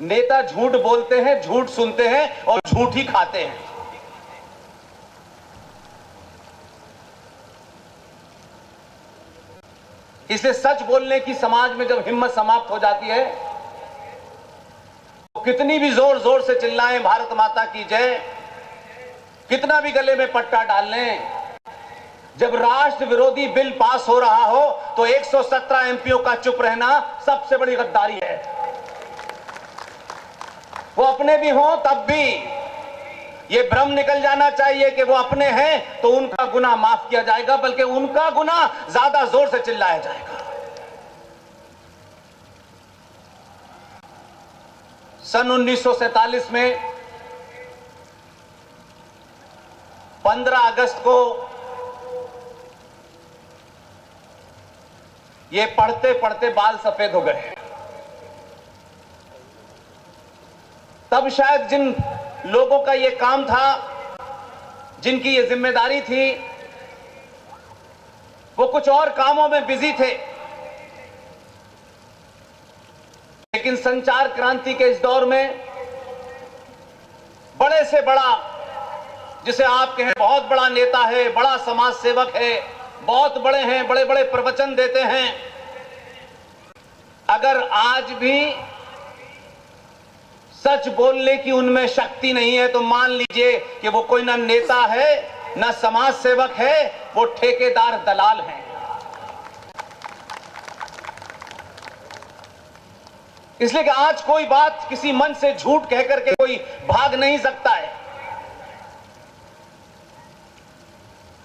नेता झूठ बोलते हैं, झूठ सुनते हैं और झूठ ही खाते हैं। इसलिए सच बोलने की समाज में जब हिम्मत समाप्त हो जाती है तो कितनी भी जोर जोर से चिल्लाएं भारत माता की जय, कितना भी गले में पट्टा डाल लें, जब राष्ट्र विरोधी बिल पास हो रहा हो तो 117 एमपीओ का चुप रहना सबसे बड़ी गद्दारी है। वो अपने भी हों तब भी ये भ्रम निकल जाना चाहिए कि वो अपने हैं तो उनका गुनाह माफ किया जाएगा, बल्कि उनका गुनाह ज्यादा जोर से चिल्लाया जाएगा। सन 1947 में 15 अगस्त को ये पढ़ते पढ़ते बाल सफेद हो गए। तब शायद जिन लोगों का ये काम था, जिनकी ये जिम्मेदारी थी, वो कुछ और कामों में बिजी थे। लेकिन संचार क्रांति के इस दौर में बड़े से बड़ा, जिसे आप कहें बहुत बड़ा नेता है, बड़ा समाज सेवक है, बहुत बड़े हैं, बड़े बड़े प्रवचन देते हैं, अगर आज भी सच बोलने की उनमें शक्ति नहीं है तो मान लीजिए कि वो कोई ना नेता है ना समाज सेवक है, वो ठेकेदार दलाल हैं। इसलिए कि आज कोई बात किसी मन से झूठ कह करके कोई भाग नहीं सकता है।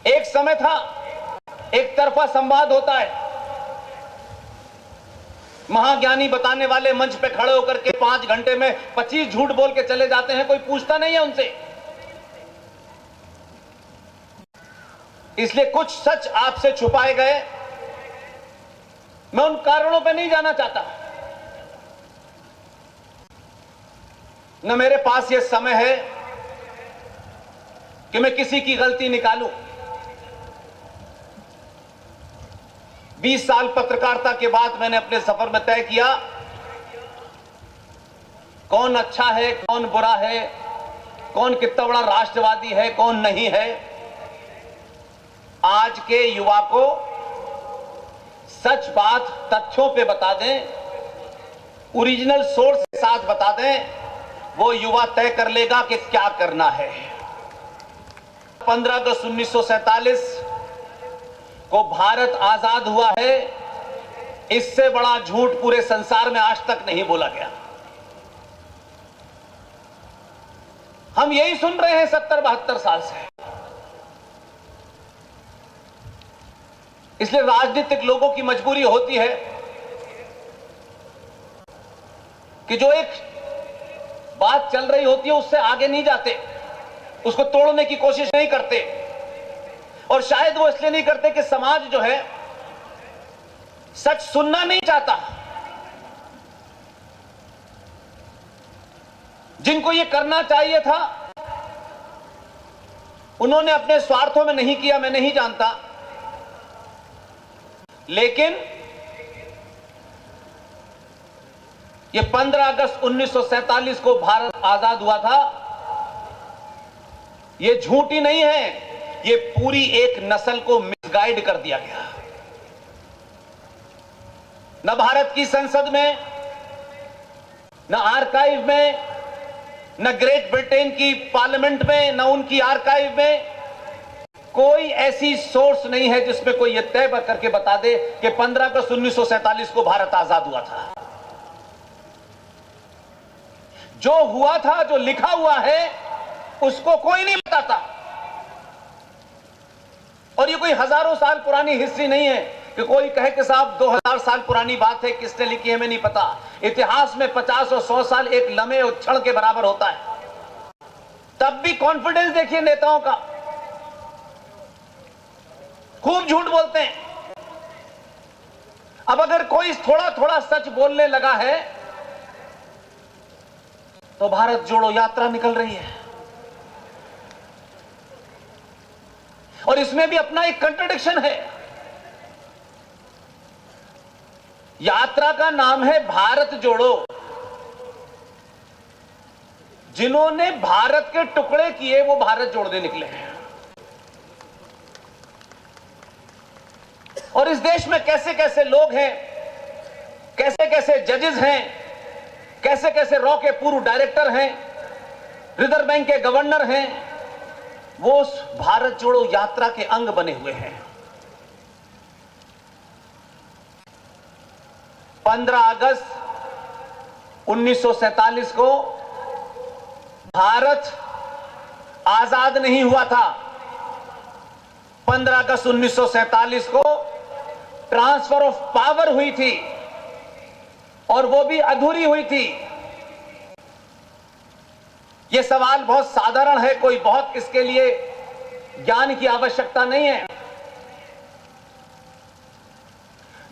एक समय था एक तरफा संवाद होता है, महाज्ञानी बताने वाले मंच पे खड़े होकर के 5 घंटे में 25 झूठ बोल के चले जाते हैं, कोई पूछता नहीं है उनसे। इसलिए कुछ सच आपसे छुपाए गए। मैं उन कारणों पे नहीं जाना चाहता, न मेरे पास यह समय है कि मैं किसी की गलती निकालूं। 20 साल पत्रकारिता के बाद मैंने अपने सफर में तय किया कौन अच्छा है, कौन बुरा है, कौन कितना बड़ा राष्ट्रवादी है, कौन नहीं है। आज के युवा को सच बात तथ्यों पे बता दें, ओरिजिनल सोर्स के साथ बता दें, वो युवा तय कर लेगा कि क्या करना है। 15 अगस्त 1947 को भारत आजाद हुआ है, इससे बड़ा झूठ पूरे संसार में आज तक नहीं बोला गया। हम यही सुन रहे हैं 70-72 साल से। इसलिए राजनीतिक लोगों की मजबूरी होती है कि जो एक बात चल रही होती है उससे आगे नहीं जाते, उसको तोड़ने की कोशिश नहीं करते। और शायद वो इसलिए नहीं करते कि समाज जो है सच सुनना नहीं चाहता। जिनको ये करना चाहिए था उन्होंने अपने स्वार्थों में नहीं किया, मैं नहीं जानता। लेकिन ये 15 अगस्त 1947 को भारत आजाद हुआ था, ये झूठी नहीं है, ये पूरी एक नस्ल को मिसगाइड कर दिया गया। न भारत की संसद में, न आर्काइव में, न ग्रेट ब्रिटेन की पार्लियामेंट में, न उनकी आर्काइव में कोई ऐसी सोर्स नहीं है जिसमें कोई यह तय करके बता दे कि 15 अगस्त 1947 को भारत आजाद हुआ था। जो हुआ था, जो लिखा हुआ है, उसको कोई नहीं बताता। और ये कोई हजारों साल पुरानी हिस्ट्री नहीं है कि कोई कहे कि साहब 2000 साल पुरानी बात है, किसने लिखी है हमें नहीं पता। इतिहास में 50 और 100 साल एक लम्हे और क्षण के बराबर होता है। तब भी कॉन्फिडेंस देखिए नेताओं का, खूब झूठ बोलते हैं। अब अगर कोई थोड़ा थोड़ा सच बोलने लगा है तो भारत जोड़ो यात्रा निकल रही है। और इसमें भी अपना एक कंट्रडिक्शन है। यात्रा का नाम है भारत जोड़ो, जिन्होंने भारत के टुकड़े किए वो भारत जोड़ने निकले हैं। और इस देश में कैसे कैसे लोग हैं, कैसे कैसे जजेस हैं, कैसे कैसे रॉ के पूर्व डायरेक्टर हैं, रिजर्व बैंक के गवर्नर हैं, वो उस भारत जोड़ो यात्रा के अंग बने हुए हैं। 15 अगस्त 1947 को भारत आजाद नहीं हुआ था। 15 अगस्त 1947 को ट्रांसफर ऑफ पावर हुई थी और वो भी अधूरी हुई थी। यह सवाल बहुत साधारण है, कोई बहुत इसके लिए ज्ञान की आवश्यकता नहीं है।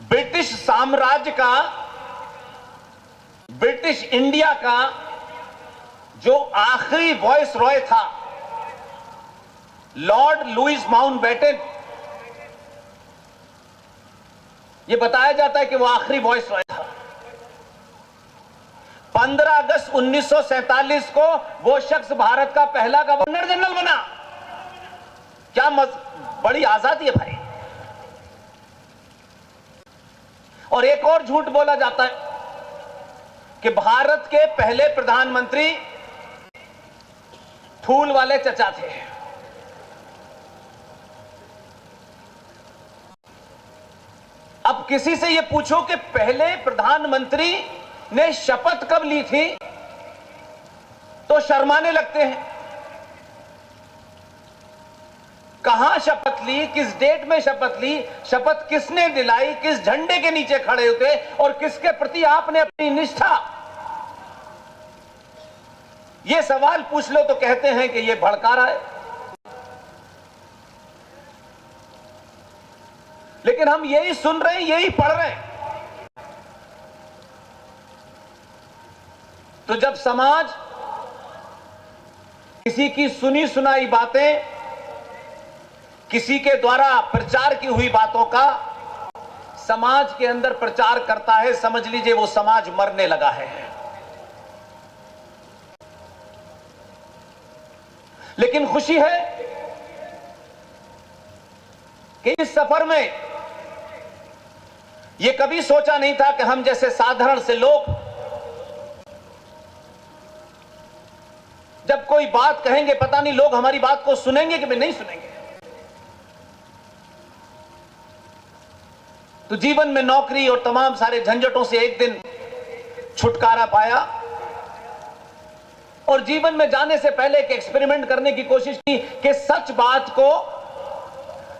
ब्रिटिश साम्राज्य का, ब्रिटिश इंडिया का जो आखिरी वॉइस रॉय था, लॉर्ड लुईस माउंटबेटन, यह बताया जाता है कि वो आखिरी वॉइस रॉय था। 15 अगस्त 1947 को वो शख्स भारत का पहला गवर्नर जनरल बना। क्या बड़ी आजादी है भाई। और एक और झूठ बोला जाता है कि भारत के पहले प्रधानमंत्री फूल वाले चचा थे। अब किसी से यह पूछो कि पहले प्रधानमंत्री ने शपथ कब ली थी, तो शर्माने लगते हैं। कहां शपथ ली, किस डेट में शपथ ली, शपथ किसने दिलाई, किस झंडे के नीचे खड़े होते और किसके प्रति आपने अपनी निष्ठा, यह सवाल पूछ लो तो कहते हैं कि यह भड़का रहा है। लेकिन हम यही सुन रहे हैं, यही पढ़ रहे हैं। तो जब समाज किसी की सुनी सुनाई बातें, किसी के द्वारा प्रचार की हुई बातों का समाज के अंदर प्रचार करता है, समझ लीजिए वो समाज मरने लगा है। लेकिन खुशी है कि इस सफर में यह कभी सोचा नहीं था कि हम जैसे साधारण से लोग जब कोई बात कहेंगे, पता नहीं लोग हमारी बात को सुनेंगे कि नहीं सुनेंगे। तो जीवन में नौकरी और तमाम सारे झंझटों से एक दिन छुटकारा पाया और जीवन में जाने से पहले एक एक्सपेरिमेंट करने की कोशिश की कि सच बात को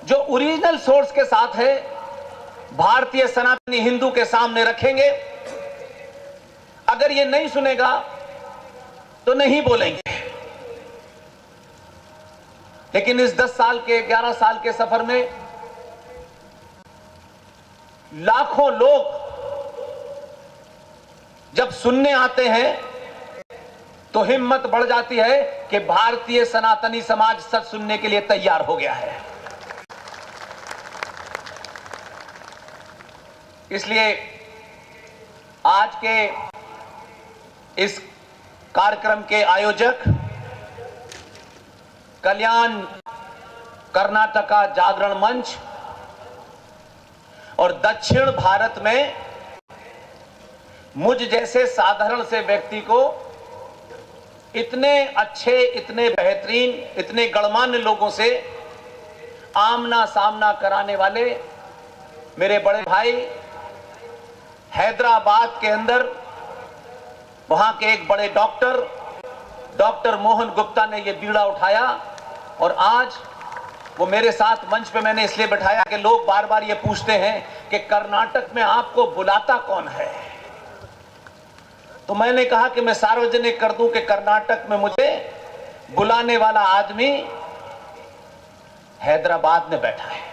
जो ओरिजिनल सोर्स के साथ है भारतीय सनातनी हिंदू के सामने रखेंगे। अगर ये नहीं सुनेगा तो नहीं बोलेंगे। लेकिन इस 10 साल के 11 साल के सफर में लाखों लोग जब सुनने आते हैं तो हिम्मत बढ़ जाती है कि भारतीय सनातनी समाज सच सुनने के लिए तैयार हो गया है। इसलिए आज के इस कार्यक्रम के आयोजक कल्याण कर्नाटका जागरण मंच और दक्षिण भारत में मुझ जैसे साधारण से व्यक्ति को इतने अच्छे, इतने बेहतरीन, इतने गणमान्य लोगों से आमना सामना कराने वाले मेरे बड़े भाई हैदराबाद के अंदर वहां के एक बड़े डॉक्टर मोहन गुप्ता ने यह बीड़ा उठाया और आज वो मेरे साथ मंच पे मैंने इसलिए बैठाया कि लोग बार बार ये पूछते हैं कि कर्नाटक में आपको बुलाता कौन है। तो मैंने कहा कि मैं सार्वजनिक कर दूं कि कर्नाटक में मुझे बुलाने वाला आदमी हैदराबाद में बैठा है।